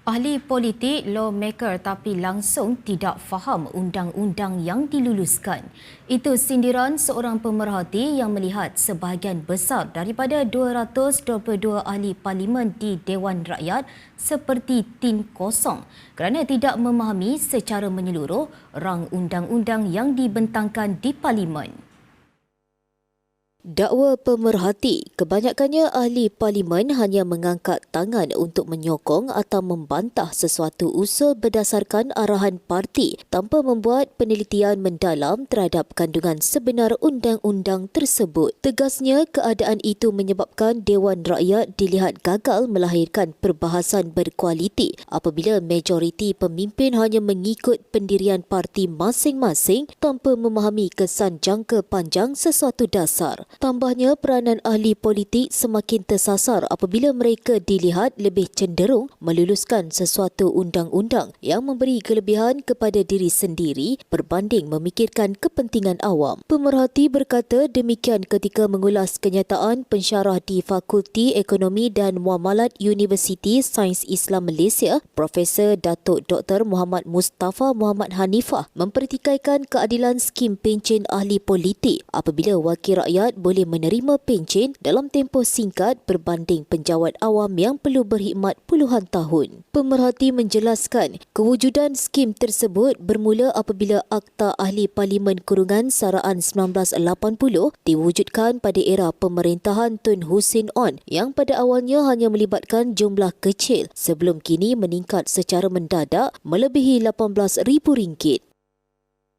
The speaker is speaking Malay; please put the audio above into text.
Ahli politik lawmaker tapi langsung tidak faham undang-undang yang diluluskan. Itu sindiran seorang pemerhati yang melihat sebahagian besar daripada 222 ahli parlimen di Dewan Rakyat seperti tin kosong kerana tidak memahami secara menyeluruh rang undang-undang yang dibentangkan di parlimen. Dakwa pemerhati, kebanyakannya ahli parlimen hanya mengangkat tangan untuk menyokong atau membantah sesuatu usul berdasarkan arahan parti tanpa membuat penelitian mendalam terhadap kandungan sebenar undang-undang tersebut. Tegasnya, keadaan itu menyebabkan Dewan Rakyat dilihat gagal melahirkan perbahasan berkualiti apabila majoriti pemimpin hanya mengikut pendirian parti masing-masing tanpa memahami kesan jangka panjang sesuatu dasar. Tambahnya, peranan ahli politik semakin tersasar apabila mereka dilihat lebih cenderung meluluskan sesuatu undang-undang yang memberi kelebihan kepada diri sendiri berbanding memikirkan kepentingan awam. Pemerhati berkata demikian ketika mengulas kenyataan pensyarah di Fakulti Ekonomi dan Muamalat Universiti Sains Islam Malaysia, Profesor Datuk Dr. Muhammad Mustafa Muhammad Hanifah mempertikaikan keadilan skim pencen ahli politik apabila wakil rakyat boleh menerima pencen dalam tempoh singkat berbanding penjawat awam yang perlu berkhidmat puluhan tahun. Pemerhati menjelaskan kewujudan skim tersebut bermula apabila Akta Ahli Parlimen Kurungan Saraan 1980 diwujudkan pada era pemerintahan Tun Hussein On yang pada awalnya hanya melibatkan jumlah kecil sebelum kini meningkat secara mendadak melebihi RM18,000.